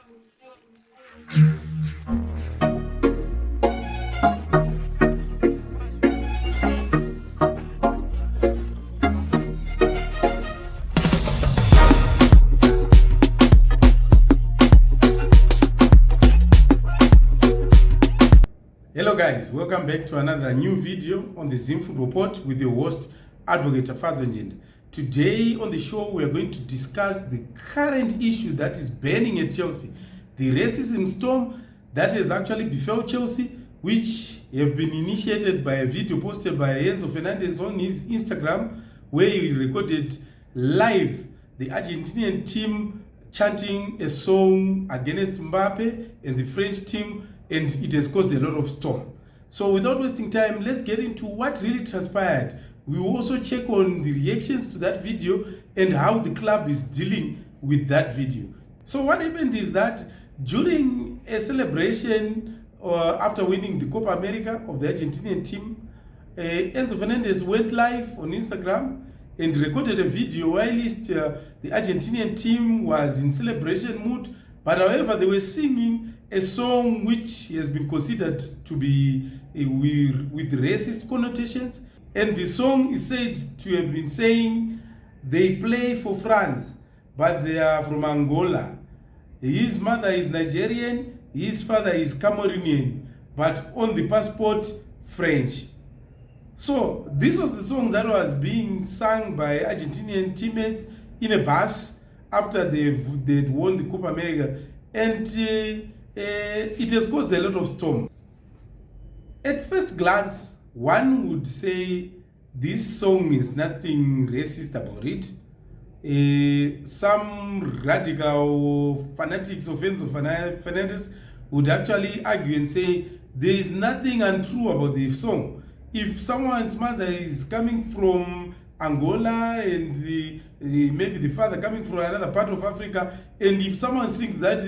Hello guys, welcome back to another new video on the Zim Food Report with your host, Advocate Afadzonjenda. Today on the show, we are going to discuss the current issue that is burning at Chelsea, the racism storm that has actually befell Chelsea, which have been initiated by a video posted by Enzo Fernandez on his Instagram, where he recorded live the Argentinian team chanting a song against Mbappe and the French team, and it has caused a lot of storm. So without wasting time, let's get into what really transpired. We will also check on the reactions to that video and how the club is dealing with that video. So what happened is that during a celebration after winning the Copa America of the Argentinian team, Enzo Fernandez went live on Instagram and recorded a video whilst the Argentinian team was in celebration mood, but however they were singing a song which has been considered to be with racist connotations. And the song is said to have been saying they play for France, but they are from Angola. His mother is Nigerian, his father is Cameroonian, but on the passport, French. So this was the song that was being sung by Argentinian teammates in a bus after they'd won the Copa America. And it has caused a lot of storm. At first glance, one would say this song is nothing racist about it. Some radical fanatics of Enzo Fernandez would actually argue and say there is nothing untrue about the song. If someone's mother is coming from Angola and maybe the father coming from another part of Africa, and if someone thinks that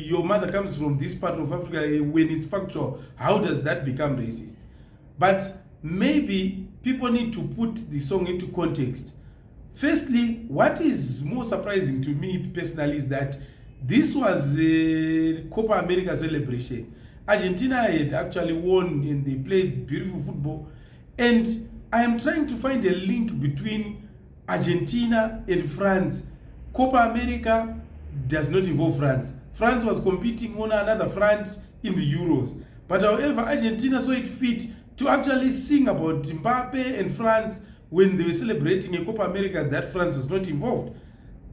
your mother comes from this part of Africa when it's factual, how does that become racist? But maybe people need to put the song into context. Firstly, what is more surprising to me personally is that this was a Copa America celebration. Argentina had actually won and they played beautiful football, and I am trying to find a link between Argentina and France. Copa America does not involve France. France was competing on another front in the Euros. But however, Argentina saw it fit to actually sing about Mbappe and France when they were celebrating a Copa America that France was not involved.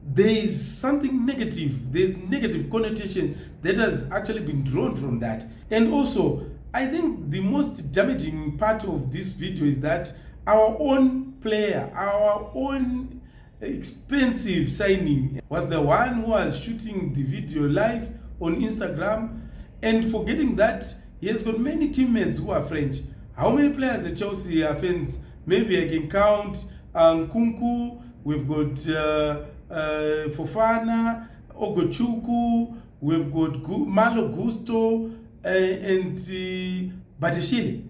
There is something negative. There's negative connotation that has actually been drawn from that. And also, I think the most damaging part of this video is that our own player, our own expensive signing was the one who was shooting the video live on Instagram, and forgetting that he has got many teammates who are French. How many players at Chelsea are fans? Maybe I can count Nkunku, we've got Fofana, Ogochukwu, we've got Malo Gusto, and Batishile.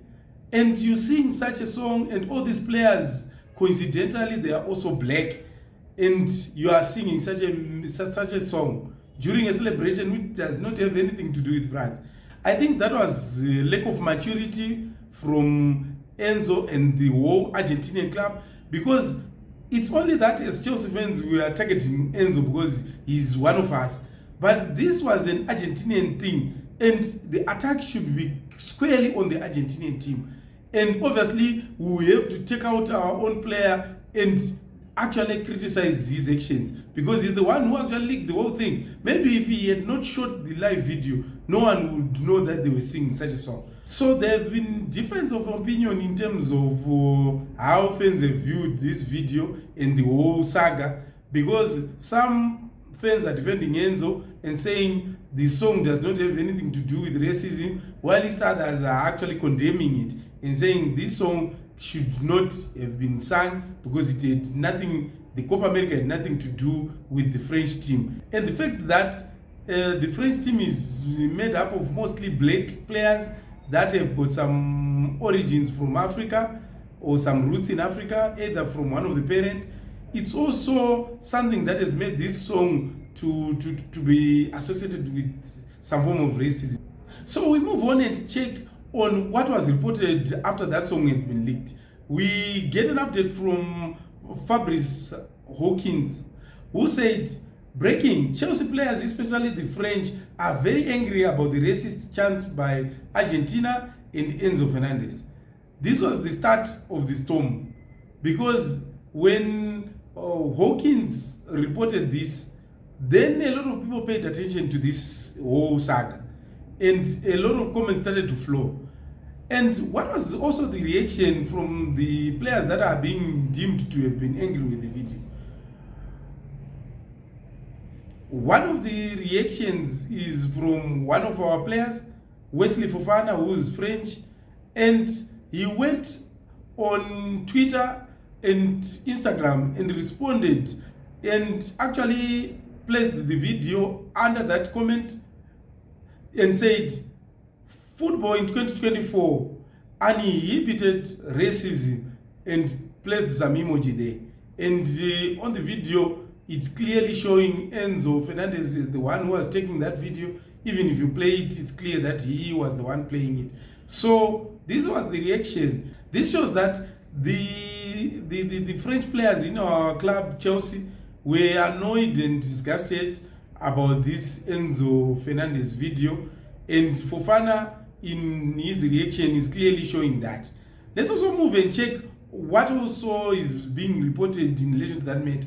And you sing such a song, and all these players, coincidentally, they are also black, and you are singing such a song during a celebration which does not have anything to do with France. I think that was a lack of maturity from Enzo and the whole Argentinian club, because it's only that as Chelsea fans we are targeting Enzo because he's one of us. But this was an Argentinian thing, and the attack should be squarely on the Argentinian team. And obviously, we have to take out our own player and actually criticize his actions, because he's the one who actually leaked the whole thing. Maybe if he had not shot the live video, no one would know that they were singing such a song. So there have been difference of opinion in terms of how fans have viewed this video and the whole saga, because some fans are defending Enzo and saying the song does not have anything to do with racism, while others are actually condemning it and saying this song should not have been sung because it had nothing, the Copa America had nothing to do with the French team. And the fact that the French team is made up of mostly black players that have got some origins from Africa or some roots in Africa, either from one of the parents, it's also something that has made this song to be associated with some form of racism. So we move on and check on what was reported after that song had been leaked. We get an update from Fabrice Hawkins, who said, breaking, Chelsea players, especially the French, are very angry about the racist chants by Argentina and Enzo Fernandez. This was the start of the storm, because when Hawkins reported this, then a lot of people paid attention to this whole saga, and a lot of comments started to flow. And what was also the reaction from the players that are being deemed to have been angry with the video? One of the reactions is from one of our players, Wesley Fofana, who is French, and he went on Twitter and Instagram and responded and actually placed the video under that comment and said, football in 2024 uninhibited racism, and placed some emoji there. And on the video, it's clearly showing Enzo Fernandez is the one who was taking that video. Even if you play it, it's clear that he was the one playing it. So this was the reaction. This shows that the French players in our club, Chelsea, were annoyed and disgusted about this Enzo Fernandez video. And Fofana, in his reaction, is clearly showing that. Let's also move and check what also is being reported in relation to that matter.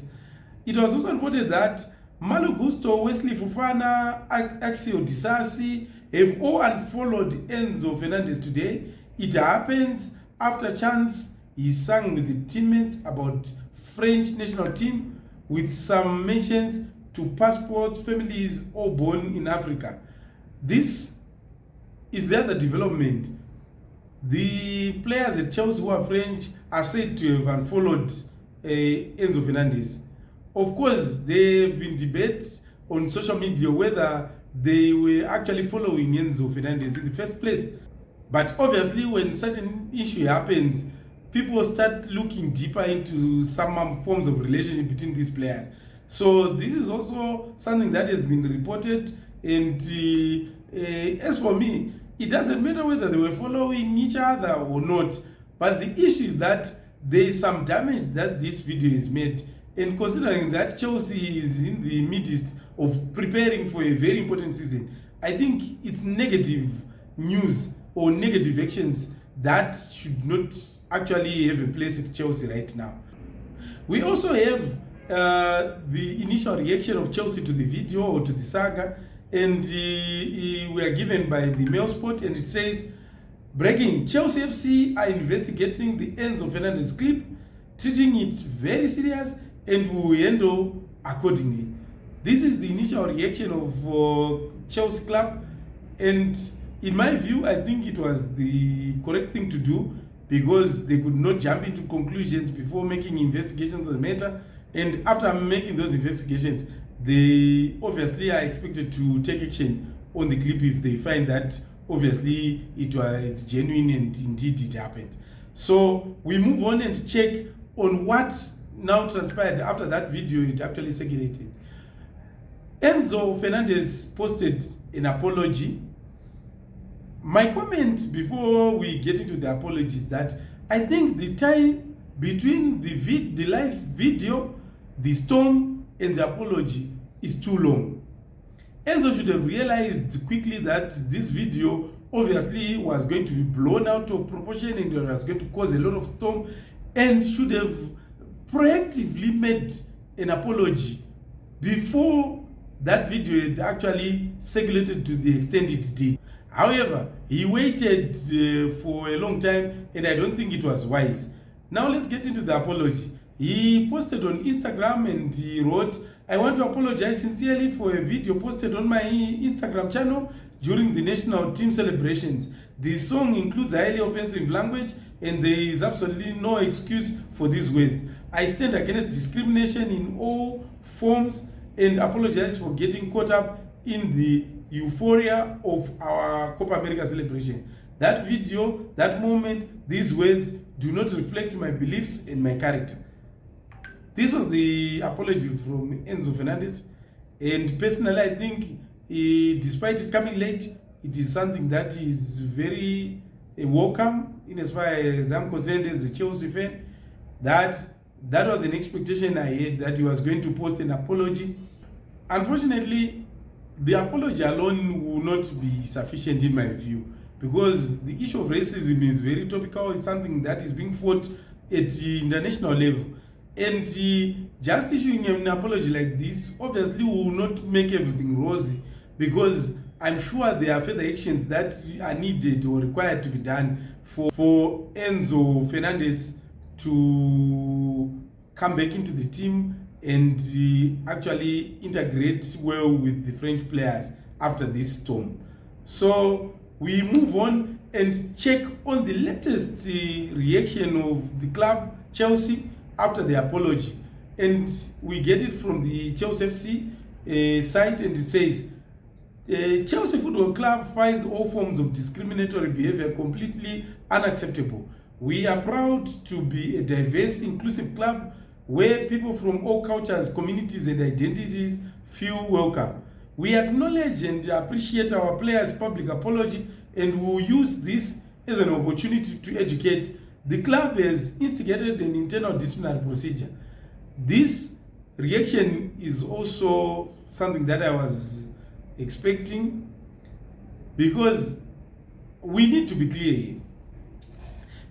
It was also reported that Malo Gusto, Wesley Fofana, Axel Disasi have all unfollowed Enzo Fernandez today. It happens after chants he sang with the teammates about French national team, with some mentions to passports, families all born in Africa. This is the other development. The players at Chelsea who are French are said to have unfollowed Enzo Fernandez. Of course, there have been debates on social media whether they were actually following Enzo Fernandez in the first place. But obviously, when such an issue happens, people start looking deeper into some forms of relationship between these players. So this is also something that has been reported. And as for me, it doesn't matter whether they were following each other or not. But the issue is that there is some damage that this video is made. And considering that Chelsea is in the midst of preparing for a very important season, I think it's negative news or negative actions that should not actually have a place at Chelsea right now. We also have the initial reaction of Chelsea to the video or to the saga, and we are given by the Mail Sport, and it says, breaking, Chelsea FC are investigating the Enzo Fernandez clip, treating it very serious, and we will handle accordingly. This is the initial reaction of Chelsea club, and in my view, I think it was the correct thing to do, because they could not jump into conclusions before making investigations on the matter. And after making those investigations, they obviously are expected to take action on the clip if they find that obviously it's genuine and indeed it happened. So we move on and check on what now transpired after that video it actually circulated. Enzo Fernandez posted an apology. My comment before we get into the apology is that I think the time between the live video, the storm, and the apology is too long. Enzo should have realized quickly that this video obviously was going to be blown out of proportion and it was going to cause a lot of storm, and should have proactively made an apology before that video had actually circulated to the extent it did. However, he waited for a long time, and I don't think it was wise. Now let's get into the apology. He posted on Instagram and he wrote, I want to apologize sincerely for a video posted on my Instagram channel during the national team celebrations. The song includes highly offensive language and there is absolutely no excuse for these words. I stand against discrimination in all forms and apologize for getting caught up in the euphoria of our Copa America celebration. That video, that moment, these words do not reflect my beliefs and my character. This was the apology from Enzo Fernandez. And personally, I think, despite it coming late, it is something that is very welcome in as far as I'm concerned as a Chelsea fan. That was an expectation I had, that he was going to post an apology. Unfortunately, the apology alone will not be sufficient in my view, because the issue of racism is very topical. It's something that is being fought at the international level. And just issuing an apology like this obviously will not make everything rosy, because I'm sure there are further actions that are needed or required to be done for Enzo Fernandez to come back into the team and actually integrate well with the French players after this storm. So we move on and check on the latest reaction of the club, Chelsea, after the apology. And we get it from the Chelsea FC site, and it says, Chelsea Football Club finds all forms of discriminatory behavior completely unacceptable. We are proud to be a diverse, inclusive club where people from all cultures, communities, and identities feel welcome. We acknowledge and appreciate our players' public apology, and will use this as an opportunity to educate. The club has instigated an internal disciplinary procedure. This reaction is also something that I was expecting, because we need to be clear here.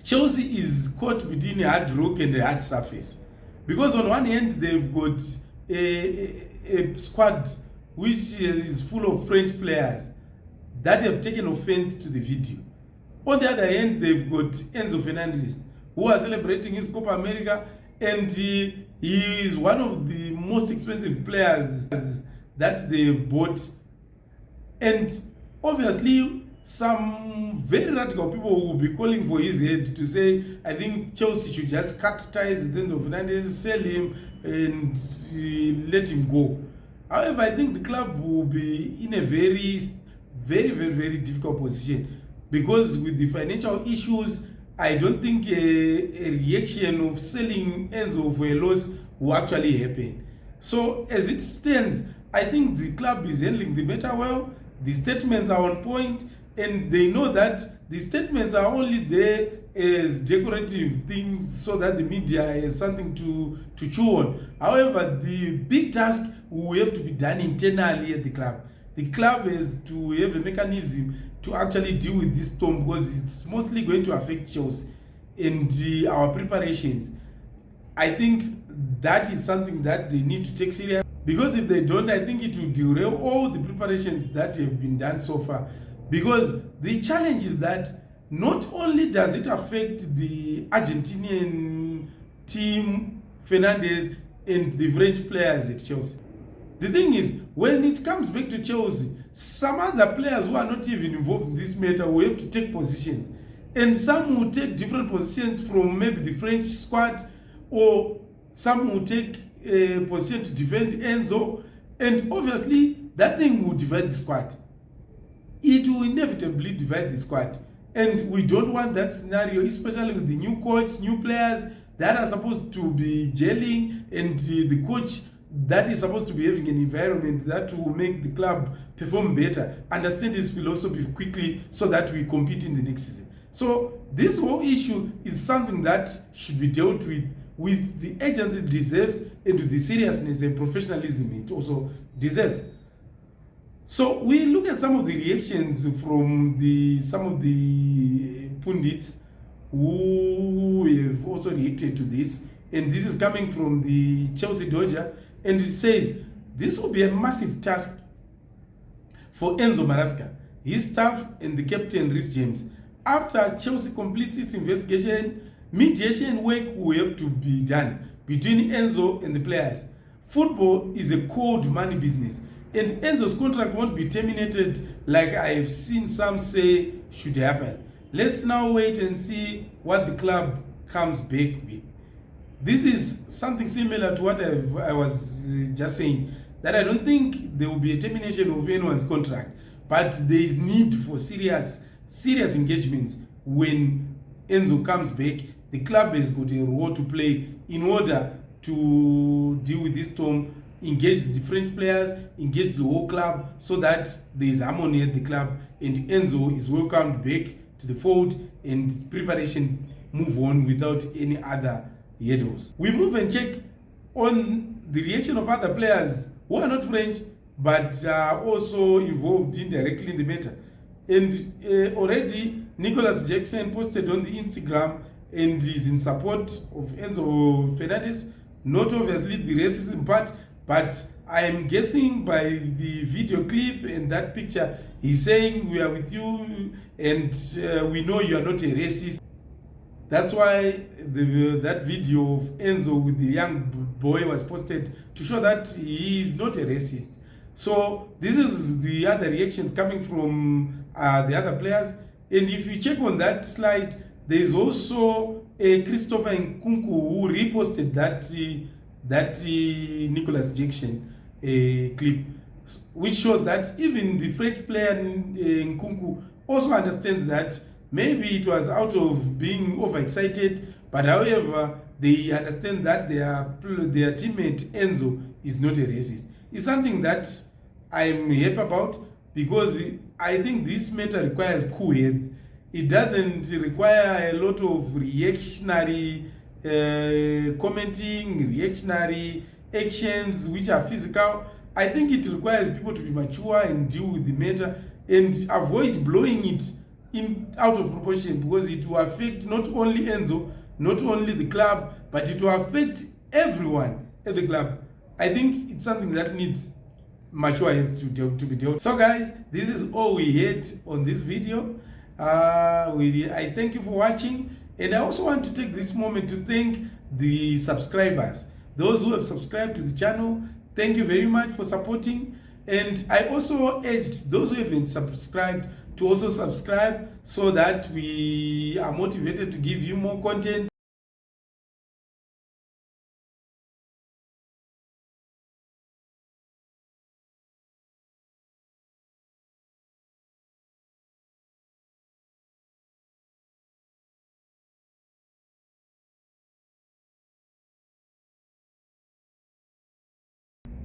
Chelsea is caught between a hard rock and a hard surface, because on one hand they've got a squad which is full of French players that have taken offense to the video. On the other hand, they've got Enzo Fernandez, who are celebrating his Copa America, and he is one of the most expensive players that they've bought. And obviously, some very radical people will be calling for his head, to say, I think Chelsea should just cut ties with Enzo Fernandez, sell him, and let him go. However, I think the club will be in a very, very, very, very difficult position, because with the financial issues, I don't think a reaction of selling Enzo for a loss will actually happen. So as it stands, I think the club is handling the matter well. The statements are on point, and they know that the statements are only there as decorative things so that the media has something to chew on. However, the big task will have to be done internally at the club. The club has to have a mechanism to actually deal with this storm, because it's mostly going to affect Chelsea and our preparations. I think that is something that they need to take serious, because if they don't, I think it will derail all the preparations that have been done so far. Because the challenge is that not only does it affect the Argentinian team, Fernandez, and the French players at Chelsea. The thing is, when it comes back to Chelsea, some other players who are not even involved in this matter will have to take positions. And some will take different positions from maybe the French squad, or some will take a position to defend Enzo. And obviously, that thing will divide the squad. It will inevitably divide the squad. And we don't want that scenario, especially with the new coach, new players that are supposed to be gelling, and the coach that is supposed to be having an environment that will make the club perform better, understand his philosophy quickly, so that we compete in the next season. So this whole issue is something that should be dealt with the urgency it deserves, and with the seriousness and professionalism it also deserves. So we look at some of the reactions from some of the pundits who have also reacted to this, and this is coming from the Chelsea Dodger, and it says this will be a massive task for Enzo Maresca, his staff, and the captain Reece James. After Chelsea completes its investigation, mediation work will have to be done between Enzo and the players. Football is a cold money business, and Enzo's contract won't be terminated like I have seen some say should happen. Let's now wait and see what the club comes back with. This is something similar to what I was just saying, that I don't think there will be a termination of anyone's contract, but there is need for serious engagements when Enzo comes back. The club has got a role to play in order to deal with this storm, engage the French players, engage the whole club, so that there is harmony at the club and Enzo is welcomed back to the fold and preparation move on without any other hurdles. We move and check on the reaction of other players who are not French but also involved indirectly in the matter. And already Nicholas Jackson posted on the Instagram and is in support of Enzo Fernandez. Not obviously the racism part, but I am guessing by the video clip and that picture, he's saying we are with you and we know you are not a racist. That's why that video of Enzo with the young boy was posted to show that he is not a racist. So this is the other reactions coming from the other players. And if you check on that slide, there is also a Christopher Nkunku who reposted that Nicholas Jackson clip, which shows that even the French player Nkunku also understands that maybe it was out of being overexcited, but however, they understand that their teammate Enzo is not a racist. It's something that I'm happy about, because I think this matter requires cool heads. It doesn't require a lot of reactionary commenting, reactionary actions which are physical. I think it requires people to be mature and deal with the matter and avoid blowing it out of proportion, because it will affect not only Enzo, not only the club, but it will affect everyone at the club. I think it's something that needs mature heads to be dealt. So guys, this is all we had on this video. I thank you for watching, and I also want to take this moment to thank the subscribers, those who have subscribed to the channel. Thank you very much for supporting, and I also urge those who haven't subscribed to also subscribe, so that we are motivated to give you more content.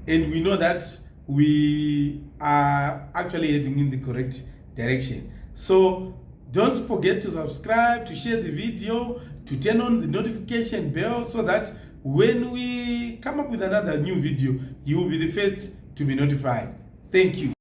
And we know that we are actually heading in the correct direction. So don't forget to subscribe, to share the video, to turn on the notification bell, so that when we come up with another new video, you will be the first to be notified. Thank you.